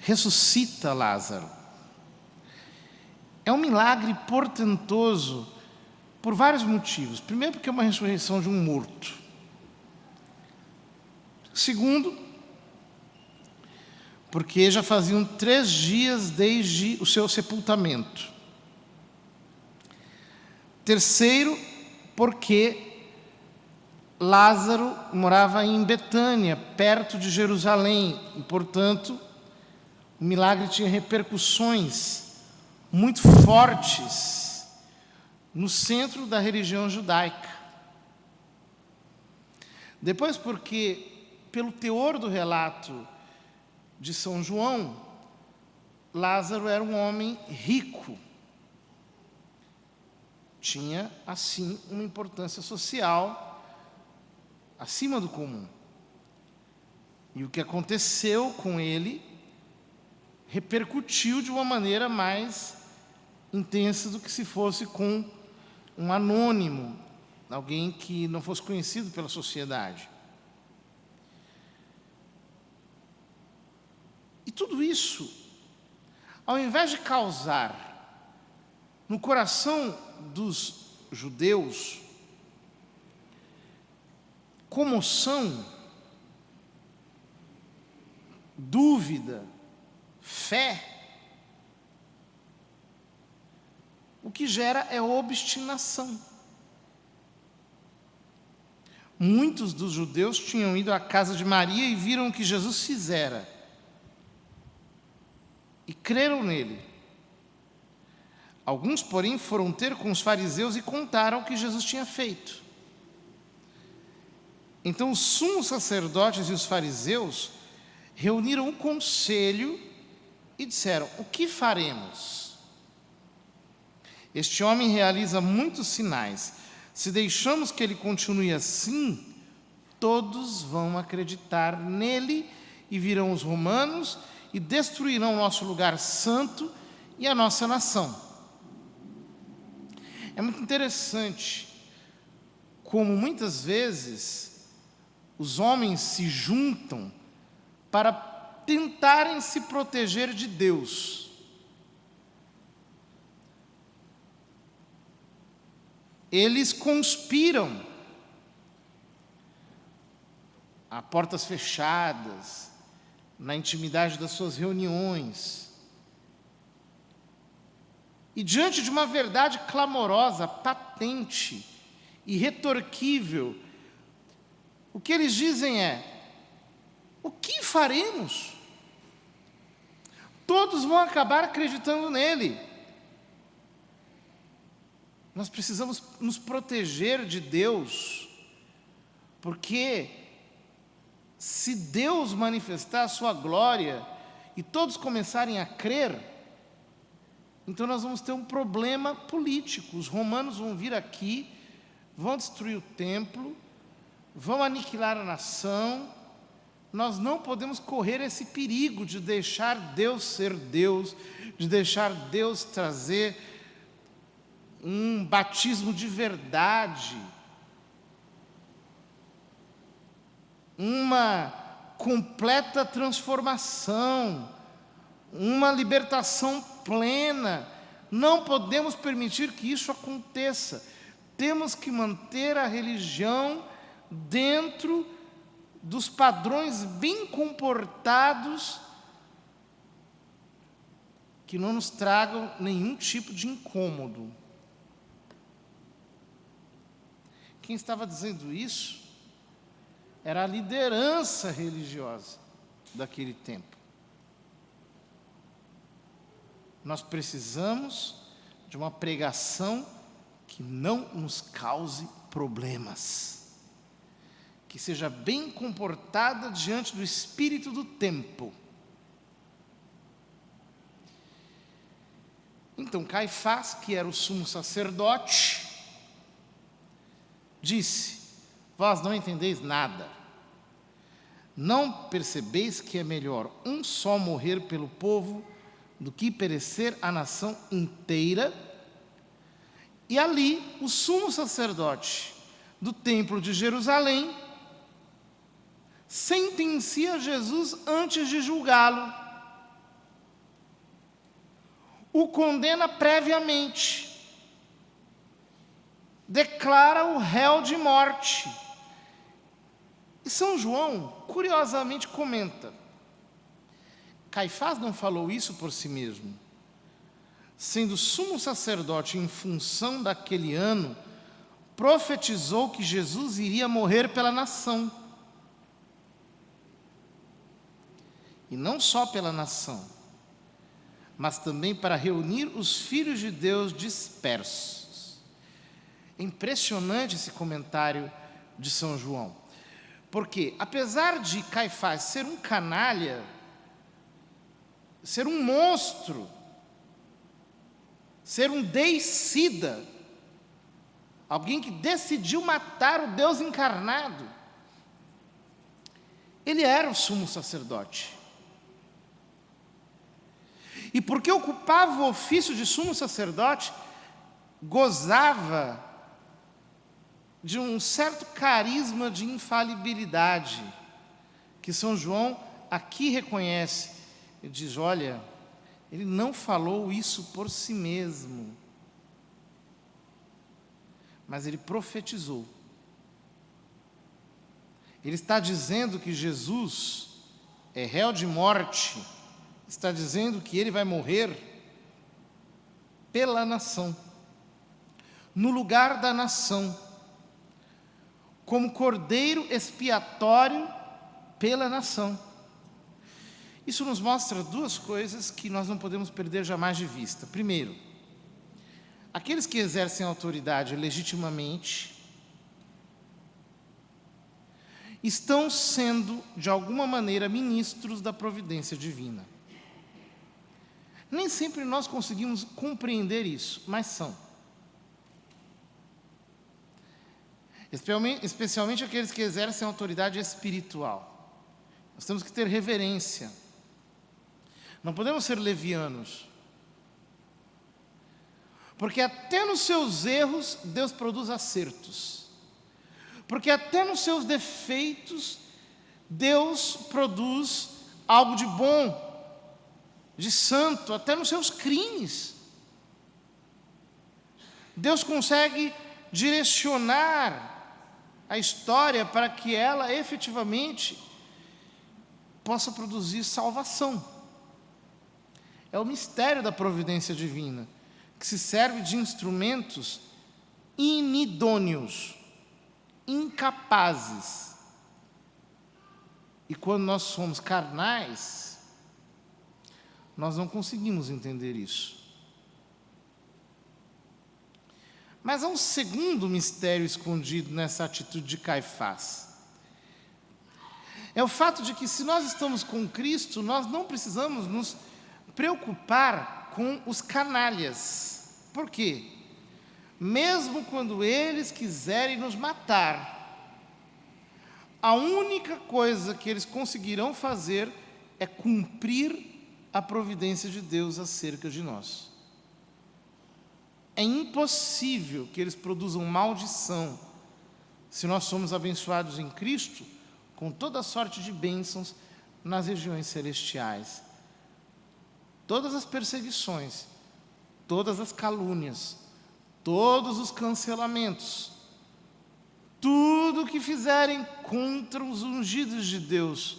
ressuscita Lázaro. É um milagre portentoso por vários motivos. Primeiro, porque é uma ressurreição de um morto. Segundo, porque já faziam 3 dias desde o seu sepultamento. Terceiro, porque Lázaro morava em Betânia, perto de Jerusalém, e, portanto, o milagre tinha repercussões muito fortes no centro da religião judaica. Depois, porque, pelo teor do relato de São João, Lázaro era um homem rico. Tinha, assim, uma importância social acima do comum. E o que aconteceu com ele repercutiu de uma maneira mais intensa do que se fosse com um anônimo, alguém que não fosse conhecido pela sociedade. E tudo isso, ao invés de causar no coração dos judeus comoção, dúvida, fé, o que gera é obstinação. Muitos dos judeus tinham ido à casa de Maria e viram o que Jesus fizera. E creram nele. Alguns, porém, foram ter com os fariseus e contaram o que Jesus tinha feito. Então os sumos sacerdotes e os fariseus reuniram um conselho e disseram: o que faremos? Este homem realiza muitos sinais. Se deixamos que ele continue assim, todos vão acreditar nele e virão os romanos e destruirão o nosso lugar santo e a nossa nação. É muito interessante como muitas vezes os homens se juntam para tentarem se proteger de Deus. Eles conspiram a portas fechadas, na intimidade das suas reuniões. E diante de uma verdade clamorosa, patente, irretorquível, o que eles dizem é: o que faremos? Todos vão acabar acreditando nele. Nós precisamos nos proteger de Deus, porque se Deus manifestar a sua glória e todos começarem a crer, então nós vamos ter um problema político. Os romanos vão vir aqui, vão destruir o templo, vão aniquilar a nação. Nós não podemos correr esse perigo de deixar Deus ser Deus, de deixar Deus trazer um batismo de verdade, uma completa transformação, uma libertação plena. Não podemos permitir que isso aconteça. Temos que manter a religião dentro dos padrões bem comportados, que não nos tragam nenhum tipo de incômodo. Quem estava dizendo isso era a liderança religiosa daquele tempo. Nós precisamos de uma pregação que não nos cause problemas, que seja bem comportada diante do espírito do tempo. Então Caifás, que era o sumo sacerdote, disse: vós não entendeis nada. Não percebeis que é melhor um só morrer pelo povo do que perecer a nação inteira? E ali o sumo sacerdote do templo de Jerusalém sentencia Jesus antes de julgá-lo. o condena previamente, declara o réu de morte. E São João, curiosamente, comenta: Caifás não falou isso por si mesmo. Sendo sumo sacerdote em função daquele ano, profetizou que Jesus iria morrer pela nação. E não só pela nação, mas também para reunir os filhos de Deus dispersos. É impressionante esse comentário de São João, porque apesar de Caifás ser um canalha, ser um monstro, ser um deicida, alguém que decidiu matar o Deus encarnado, ele era o sumo sacerdote. E porque ocupava o ofício de sumo sacerdote, gozava de um certo carisma de infalibilidade, que São João aqui reconhece. Ele diz: olha, ele não falou isso por si mesmo, mas ele profetizou. Ele está dizendo que Jesus é réu de morte, está dizendo que ele vai morrer pela nação, no lugar da nação, como cordeiro expiatório pela nação. Isso nos mostra duas coisas que nós não podemos perder jamais de vista. Primeiro, aqueles que exercem autoridade legitimamente estão sendo, de alguma maneira, ministros da providência divina. Nem sempre nós conseguimos compreender isso, mas são. Especialmente aqueles que exercem autoridade espiritual. Nós temos que ter reverência. Não podemos ser levianos. Porque até nos seus erros, Deus produz acertos. Porque até nos seus defeitos, Deus produz algo de bom, de santo, até nos seus crimes. Deus consegue direcionar a história para que ela efetivamente possa produzir salvação. É o mistério da providência divina, que se serve de instrumentos inidôneos, incapazes. E quando nós somos carnais, nós não conseguimos entender isso. Mas há um segundo mistério escondido nessa atitude de Caifás. É o fato de que, se nós estamos com Cristo, nós não precisamos nos preocupar com os canalhas. Por quê? Mesmo quando eles quiserem nos matar, a única coisa que eles conseguirão fazer é cumprir a providência de Deus acerca de nós. É impossível que eles produzam maldição se nós somos abençoados em Cristo com toda sorte de bênçãos nas regiões celestiais. Todas as perseguições, todas as calúnias, todos os cancelamentos, tudo o que fizerem contra os ungidos de Deus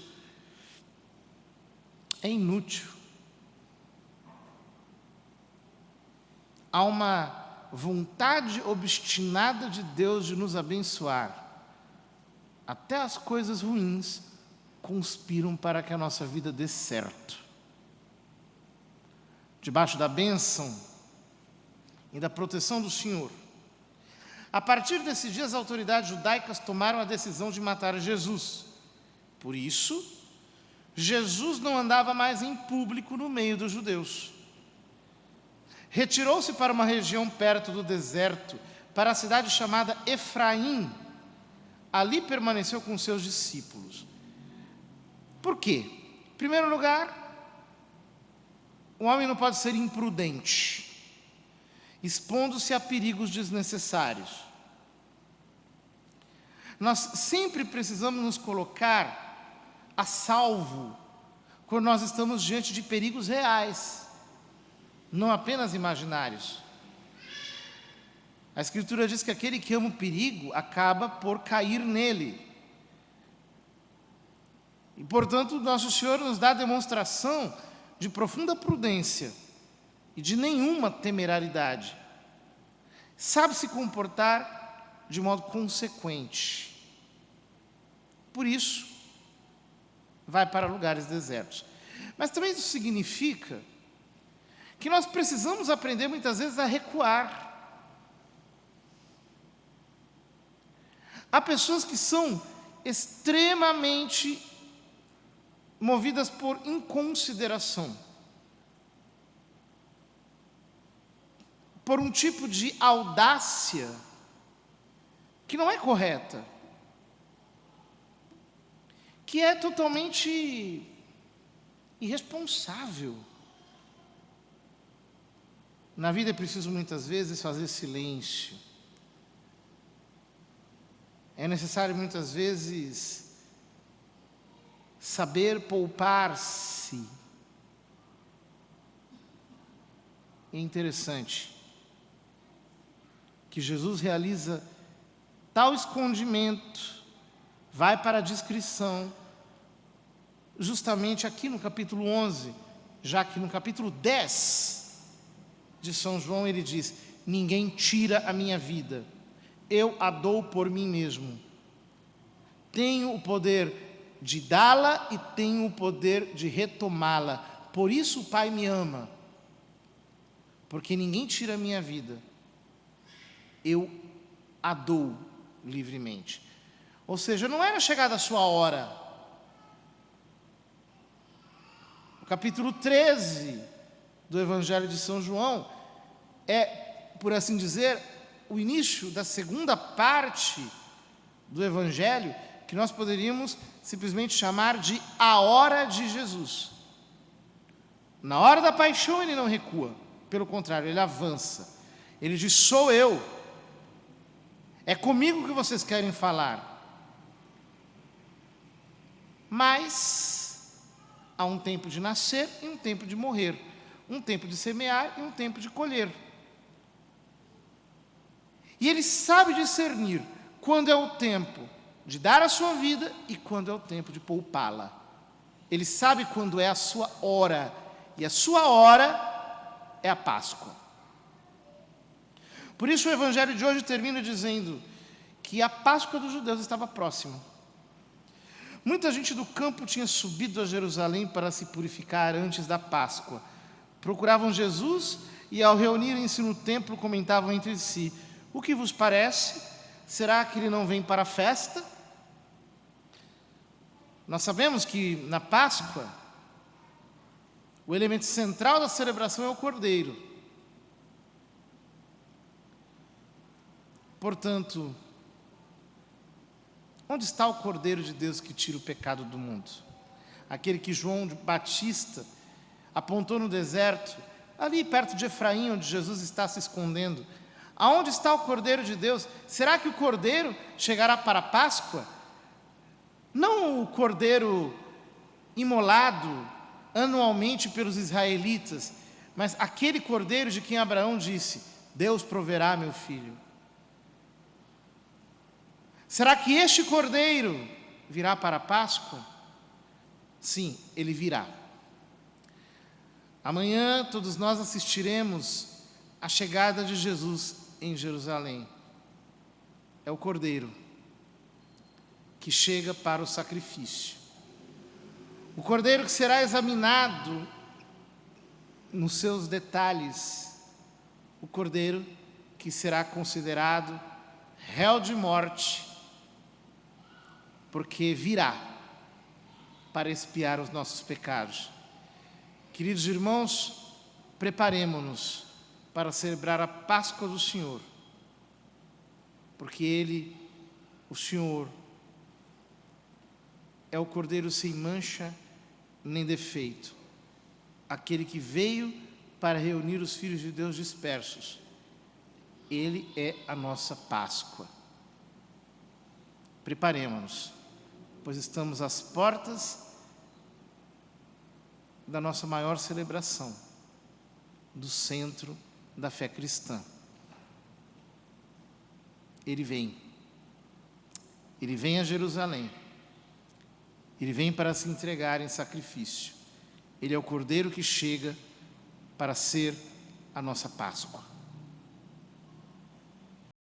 é inútil. Há uma vontade obstinada de Deus de nos abençoar. Até as coisas ruins conspiram para que a nossa vida dê certo. Debaixo da bênção e da proteção do Senhor. A partir desses dias, as autoridades judaicas tomaram a decisão de matar Jesus. Por isso, Jesus não andava mais em público no meio dos judeus. Retirou-se para uma região perto do deserto, para a cidade chamada Efraim. Ali permaneceu com seus discípulos. Por quê? Em primeiro lugar, o homem não pode ser imprudente, expondo-se a perigos desnecessários. Nós sempre precisamos nos colocar a salvo quando nós estamos diante de perigos reais. não apenas imaginários. A Escritura diz que aquele que ama o perigo acaba por cair nele. E, portanto, nosso Senhor nos dá demonstração de profunda prudência e de nenhuma temerariedade. Sabe se comportar de modo consequente. Por isso, vai para lugares desertos. Mas também isso significa que nós precisamos aprender muitas vezes a recuar. Há pessoas que são extremamente movidas por inconsideração, por um tipo de audácia que não é correta, que é totalmente irresponsável. Na vida é preciso muitas vezes fazer silêncio. É necessário muitas vezes saber poupar-se. É interessante que Jesus realiza tal escondimento, vai para a discrição, justamente aqui no capítulo 11, já que no capítulo 10 de São João ele diz: ninguém tira a minha vida, eu a dou por mim mesmo. Tenho o poder de dá-la e tenho o poder de retomá-la. Por isso o Pai me ama, porque ninguém tira a minha vida, eu a dou livremente. Ou seja, não era chegada a sua hora. O capítulo 13 do Evangelho de São João é, por assim dizer, o início da segunda parte do Evangelho, que nós poderíamos simplesmente chamar de a hora de Jesus. Na hora da paixão ele não recua, pelo contrário, ele avança. Ele diz: sou eu, é comigo que vocês querem falar. Mas há um tempo de nascer e um tempo de morrer, um tempo de semear e um tempo de colher. E ele sabe discernir quando é o tempo de dar a sua vida e quando é o tempo de poupá-la. Ele sabe quando é a sua hora, e a sua hora é a Páscoa. Por isso o Evangelho de hoje termina dizendo que a Páscoa dos judeus estava próxima. Muita gente do campo tinha subido a Jerusalém para se purificar antes da Páscoa. Procuravam Jesus e, ao reunirem-se no templo, comentavam entre si: o que vos parece? Será que ele não vem para a festa? Nós sabemos que na Páscoa o elemento central da celebração é o Cordeiro. Portanto, onde está o Cordeiro de Deus que tira o pecado do mundo? Aquele que João Batista apontou no deserto, ali perto de Efraim, onde Jesus está se escondendo. Aonde está o Cordeiro de Deus? Será que o Cordeiro chegará para a Páscoa? Não o Cordeiro imolado anualmente pelos israelitas, mas aquele Cordeiro de quem Abraão disse: Deus proverá, meu filho. Será que este Cordeiro virá para a Páscoa? Sim, ele virá. Amanhã todos nós assistiremos à chegada de Jesus em Jerusalém. É o Cordeiro que chega para o sacrifício. O Cordeiro que será examinado nos seus detalhes. O Cordeiro que será considerado réu de morte, porque virá para expiar os nossos pecados. Queridos irmãos, preparemo-nos para celebrar a Páscoa do Senhor, porque Ele, o Senhor, é o Cordeiro sem mancha nem defeito, aquele que veio para reunir os filhos de Deus dispersos. Ele é a nossa Páscoa. Preparemo-nos, pois estamos às portas da nossa maior celebração, do centro da fé cristã. Ele vem a Jerusalém, ele vem para se entregar em sacrifício, ele é o Cordeiro que chega para ser a nossa Páscoa.